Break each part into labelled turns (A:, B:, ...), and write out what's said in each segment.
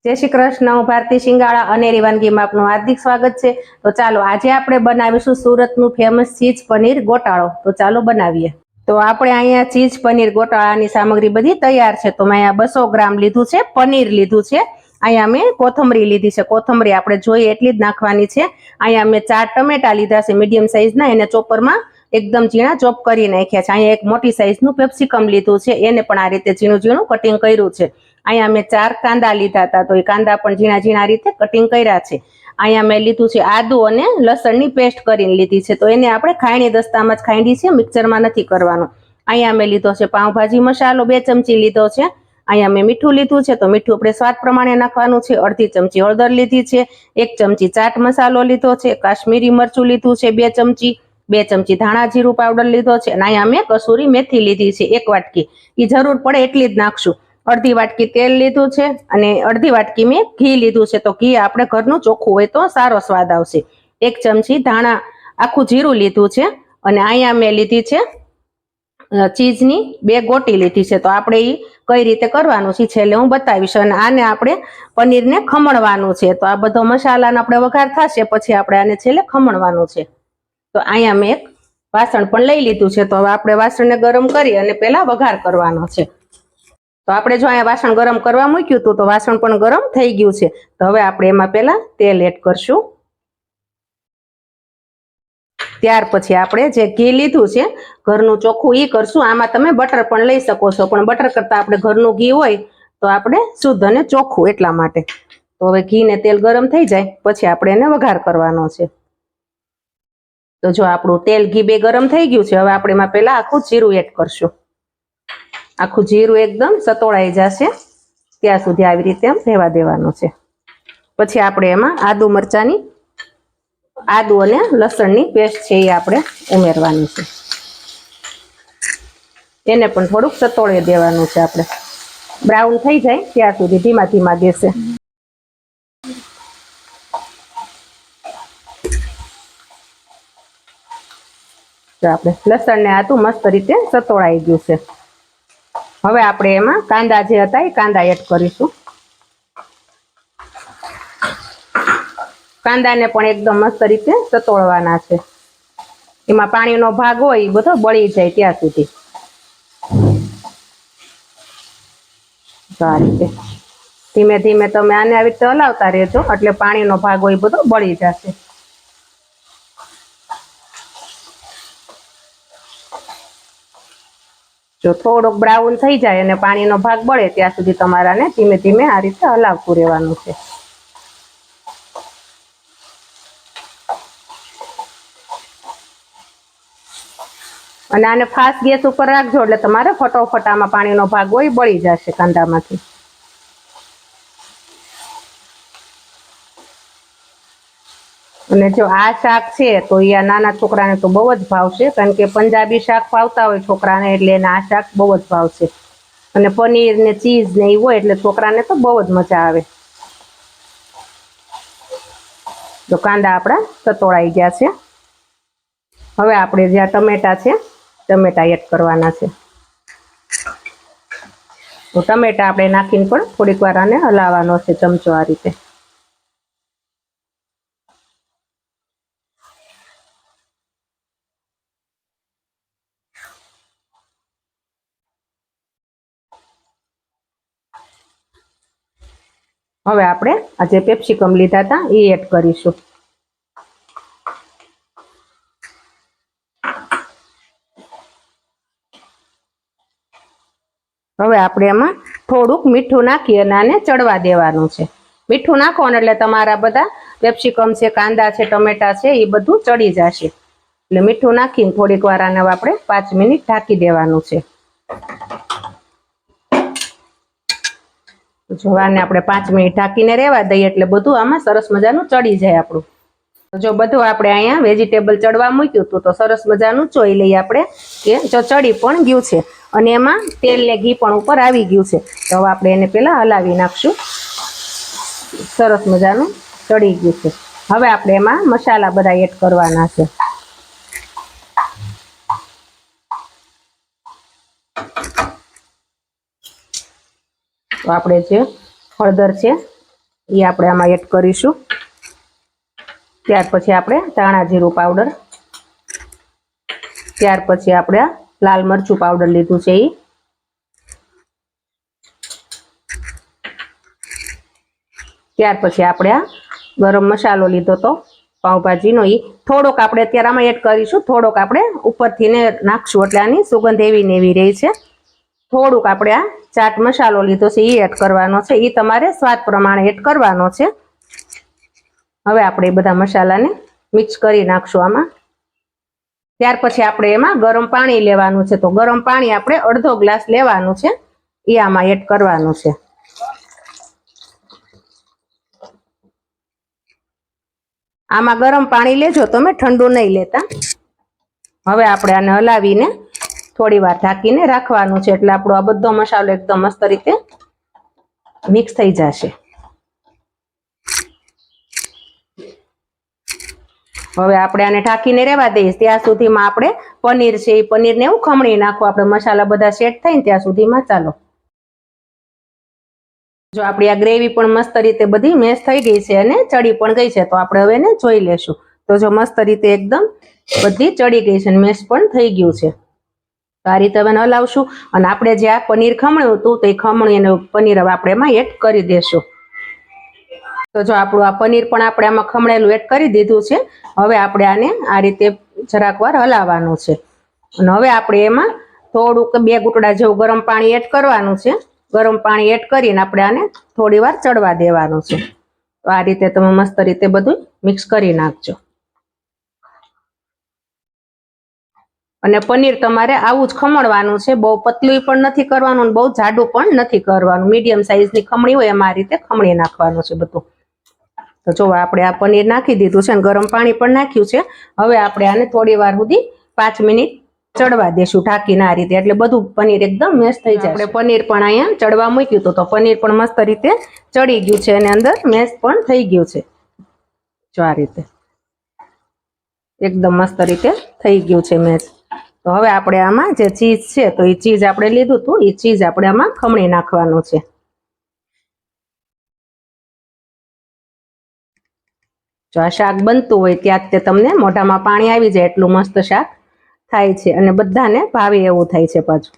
A: जय श्री कृष्ण। हूँ भारती शिंगाड़ा अनेरी वानगी में आपनु हार्दिक स्वागत है। तो चलो आज आपणे बनावीशुं सूरतनुं फेमस चीज पनीर गोटाळो। तो चलो बनावीए। तो आपणे अहींया चीज पनीर गोटाळानी सामग्री बधी तैयार है। तो मैं अहींया 200 ग्राम लीधुं छे पनीर लीधुं छे। अहींया मैं कोथमरी लीधी छे। कोथमरी आपणे जोईए एटली ज नाखवानी छे। अहींया मैं 4 टमेटा लीधा छे मीडियम साइजना, एने चोपर में एकदम झीणा चॉप करी नाख्या छे। अहींया एक मोटी साइजनुं पेप्सिकम लीधुं छे, एने पण आ रीते झीणुं झीणुं कटिंग कर्युं छे। अहींया मैं 4 कांदा लीधा था, तो ए कांदा पण झीणा झीणा रीते कटिंग कर्या छे। अहींया मैं लीधुं छे आदू अने लसणनी पेस्ट करीने लीधी छे। तो एने आपणे खायणी दस्तामां ज खांडी छे, मिक्सरमां नथी करवानुं। अहींया मैं लीधो छे पावभाजी मसालो 2 चमची लीधो छे। अहींया मैं मीठुं लीधुं छे, तो मीठुं आपणे स्वाद प्रमाणे नाखवानुं छे। अर्धी चमची हळदर लीधी छे, 1 चमची चाट मसालो लीधो छे, काश्मीरी मरचुं लीधुं छे 2 चमची, 2 चमची धाणा जीરું पाउडर लीधो छे। अने अहींया मैं कसूरी मेथी लीधी छे 1 वाटकी, ई जरूर पड़े एटली ज नाखशुं। अर्धी वाटकी तेल लीधुं छे अने अर्धी वाटकी में घी लीधुं छे। तो घी आपणे घरनुं चोख्खुं होय तो सारो स्वाद आवशे। 1 चमची धाणा आखुं जीરું लीधुं छे अने अहींया मैं लीधी छे चीजनी 2 गोटी लीधी छे। तो आपणे ई कई रीते करवानुं छे छेल्ले हुं बतावीश। अने आने आपणे पनीरने खमणवानुं छे। तो आ बधो मसालानो आपणे वघार थशे पछी आपणे आने छेल्ले खमणवानुं छे। तो अहींया मैं एक वासण पण लई लीधुं छे। तो हवे आपणे वासणने गरम करी अने पहेला वघार करवानो छे। तो आपणे जो अहींया वासण गरम करवा मूक्युं हतुं, तो वासण पण गरम थई गयुं छे। तो हवे आपणे एमां पहेला तेल एड करशुं। त्यार पछी आपणे जे घी लीधुं छे घरनुं चोख्खुं ई करशुं। आमां तमे बटर पण लई शको छो, पण बटर करता आपणे घरनुं घी होय तो आपणे शुद्ध अने चोख्खुं एटला माटे। तो हवे घी ने तेल गरम थई जाय पछी आपणे एने वघार करवानो छे। तो जो आपणुं तेल घी 2 गरम थई गयुं छे, हवे आपणे एमां पहेला आखुं जीરું एड करशुं। आखुं जीરું एकदम सतोळाई जशे त्यां सुधी आवी रीते आम रहेवा देवानुं छे। पछी आपणे एमां आदુ मरचानी आदू अने लसणनी पेस्ट छे ए आपणे उमेरवानी छे। एने पण थोडुंक सतोळी देवानुं छे। आपणे ब्राउन थई जाय त्यां सुधी धीमा धीमा गैसे। तो आपणे लसण ने आदू मस्त रीते सतोळाई गयुं छे। हवे आपणे एमां कांदा जे हता ए कांदा एड करीशुं। कांदाने पण एकदम मस्त रीते सतोळवाना छे। एमां पाણીनो भाग होय ए बधो बળી जाय त्यां सुधी। तो आ रीते धीमे धीमे तमे आने आवी रीते हलावता रहेजो એટલે પાણીનો ભાગ હોય બધો બળી જશે। જો થોડોક બ્રાઉન થઈ જાય અને પાણીનો ભાગ બળે ત્યાં સુધી તમારાને ધીમે ધીમે આ રીતે હલાવતું રહેવાનું છે। અને આને ફાસ્ટ ગેસ ઉપર રાખજો એટલે તમારે ફટોફટ આમાં પાણીનો ભાગ હોય બળી જશે કાંદામાંથી। અને જો આ શાક છે તો એ નાના છોકરાને તો બહુ જ ભાવશે, કારણ કે પંજાબી શાક ભાવતા હોય છોકરાને એટલે એને આ શાક બહુ જ ભાવશે। અને પનીર ને ચીઝ ને એ હોય એટલે છોકરાને તો બહુ જ મજા આવે। તો કાંદા આપણા સતોળાઈ ગયા છે। હવે આપણે જે આ ટમેટા છે ટમેટા એડ કરવાના છે। તો ટમેટા આપણે નાખીને પણ થોડીક વાર આને હલાવવાનો છે ચમચો આ રીતે। હવે આપણે આ જે પેપ્સિકમ લીધા હતા એ એડ કરીશું। હવે આપણે એમાં થોડુંક મીઠું નાખી અને આને ચડવા દેવાનું છે। મીઠું નાખો ને એટલે તમારા બધા પેપ્સિકમ છે, કાંદા છે, ટમેટા છે એ બધું ચડી જશે। એટલે મીઠું નાખીને થોડીક વાર આને આપણે 5 મિનિટ ઢાંકી દેવાનું છે। જો આને આપણે 5 મિનિટ ઢાંકીને રહેવા દઈએ એટલે બધું આમાં સરસ મજાનું ચડી જાય આપણું। જો બધું આપણે અહીંયા વેજીટેબલ ચડવા મૂક્યું હતું તો સરસ મજાનું જોઈ લઈએ આપણે કે જો ચડી પણ ગયું છે અને એમાં તેલ ને ઘી પણ ઉપર આવી ગયું છે। તો હવે આપણે એને પહેલા હલાવી નાખશું। સરસ મજાનું ચડી ગયું છે। હવે આપણે એમાં મસાલા બધા એડ કરવાના છે। તો આપણે જે હળદર છે એ આપણે આમાં એડ કરીશું. ત્યાર પછી આપણે ધાણા જીરું પાવડર, ત્યાર પછી આપણે લાલ મરચું પાવડર લીધું છે એ, ત્યાર પછી આપણે આ ગરમ મસાલો લીધો તો પાઉંભાજીનો, એ થોડોક આપણે અત્યારે આમાં એડ કરીશું, થોડોક આપણે ઉપરથી ને નાખશું એટલે આની સુગંધ એવી ને એવી રહી છે. થોડુંક આપણે આ ચાટ મસાલો લીધો છે એ એડ કરવાનો છે, એ તમારે સ્વાદ પ્રમાણે એડ કરવાનો છે. હવે આપણે એ બધા મસાલાને મિક્સ કરી નાખશું આમાં. ત્યાર પછી આપણે એમાં ગરમ પાણી લેવાનું છે, તો ગરમ પાણી આપણે અડધો ગ્લાસ લેવાનું છે, એ આમાં એડ કરવાનું છે. આમાં ગરમ પાણી લેજો તમે, ઠંડુ નહીં લેતા. હવે આપણે આને હલાવીને થોડી વાર ઢાંકીને રાખવાનું છે, એટલે આપણો આ બધો મસાલો એકદમ મસ્ત રીતે મિક્સ થઈ જશે. હવે આપણે આને ઢાંકીને રહેવા દઈશ. ત્યાં સુધીમાં આપણે પનીર છે એ પનીરને એવું ખમણી નાખવું, આપણે મસાલા બધા સેટ થાય ને ત્યાં સુધીમાં. ચાલો, જો આપણી આ ગ્રેવી પણ મસ્ત રીતે બધી મેશ થઈ ગઈ છે અને ચડી પણ ગઈ છે, તો આપણે હવે એને જોઈ લેશું. તો જો મસ્ત રીતે એકદમ બધી ચડી ગઈ છે અને મેશ પણ થઈ ગયું છે. તો આ રીતે હવે હલાવશું અને આપણે જે આ પનીર ખમણ્યું હતું તો એ ખમણી અને પનીર હવે આપણે એમાં એડ કરી દેશું. તો જો આપણું આ પનીર પણ આપણે આમાં ખમણેલું એડ કરી દીધું છે. હવે આપણે આને આ રીતે જરાક વાર હલાવવાનું છે અને હવે આપણે એમાં થોડુંક 2 ઘૂંટડા જેવું ગરમ પાણી એડ કરવાનું છે. ગરમ પાણી એડ કરીને આપણે આને થોડી વાર ચડવા દેવાનું છે. તો આ રીતે તમે મસ્ત રીતે બધું મિક્સ કરી નાખજો. અને પનીર તમારે આવું જ ખમણવાનું છે, બહુ પતલું પણ નથી કરવાનું અને બહુ જાડું પણ નથી કરવાનું. મીડિયમ સાઈઝની ખમણી હોય એમાં આ રીતે ખમણી નાખવાનું છે બધું. તો જો આપણે આ પનીર નાખી દીધું છે અને ગરમ પાણી પણ નાખ્યું છે. હવે આપણે આને થોડી વાર સુધી 5 મિનિટ ચડવા દેશું ઢાંકીને આ રીતે, એટલે બધું પનીર એકદમ મેશ થઈ જાય. આપણે પનીર પણ અહીંયા ચડવા મૂક્યું હતું, તો પનીર પણ મસ્ત રીતે ચડી ગયું છે અને અંદર મેશ પણ થઈ ગયું છે. જો આ રીતે એકદમ મસ્ત રીતે થઈ ગયું છે મેશ. તો હવે આપણે આમાં જે ચીઝ છે તો એ ચીઝ આપણે લીધું હતું, એ ચીઝ આપણે આમાં ખમણી નાખવાનું છે. જો આ શાક બનતું હોય ત્યાં તે તમને મોઢામાં પાણી આવી જાય એટલું મસ્ત શાક થાય છે અને બધાને ભાવે એવું થાય છે પાછું.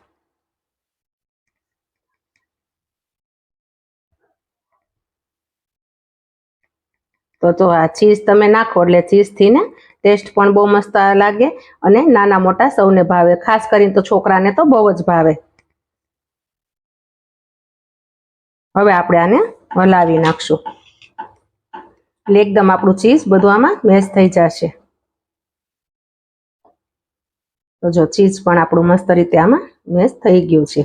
A: તો જો આ ચીઝ તમે નાખો એટલે ચીઝથી ને ટેસ્ટ પણ બહુ મસ્ત લાગે અને નાના મોટા સૌને ભાવે, ખાસ કરીને તો છોકરાને તો બહુ જ ભાવે. હવે આપણે આને હલાવી નાખશું એટલે એકદમ આપણું ચીઝ બધું આમાં મેશ થઈ જશે. તો જો ચીઝ પણ આપણું મસ્ત રીતે આમાં મેશ થઈ ગયું છે.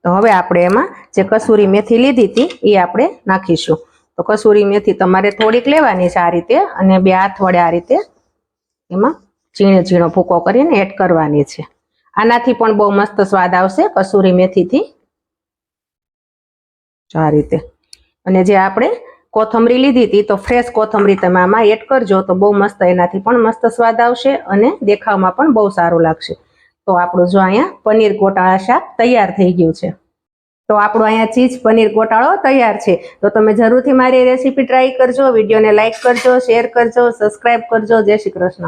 A: તો હવે આપણે એમાં જે કસૂરી મેથી લીધી હતી એ આપણે નાખીશું. તો કસૂરી મેથી તમારે થોડીક લેવાની છે આ રીતે, અને 2 હાથ વડે આ રીતે એમાં ઝીણો ઝીણો ભૂકો કરીને એડ કરવાની છે. આનાથી પણ બહુ મસ્ત સ્વાદ આવશે કસૂરી મેથીથી. આ રીતે. અને જે આપણે કોથમરી લીધી હતી તો ફ્રેશ કોથમરી તમે આમાં એડ કરજો તો બહુ મસ્ત, એનાથી પણ મસ્ત સ્વાદ આવશે અને દેખાવમાં પણ બહુ સારું લાગશે. તો આપણું જો અહીંયા પનીર ગોટાળા શાક તૈયાર થઈ ગયું છે. તો આપણું અહીંયા ચીઝ પનીર ગોટાળો તૈયાર છે. તો તમે જરૂરથી મારી રેસીપી ટ્રાય કરજો, વિડીયોને લાઈક કરજો, શેર કરજો, સબસ્ક્રાઈબ કરજો. જય શ્રી કૃષ્ણ.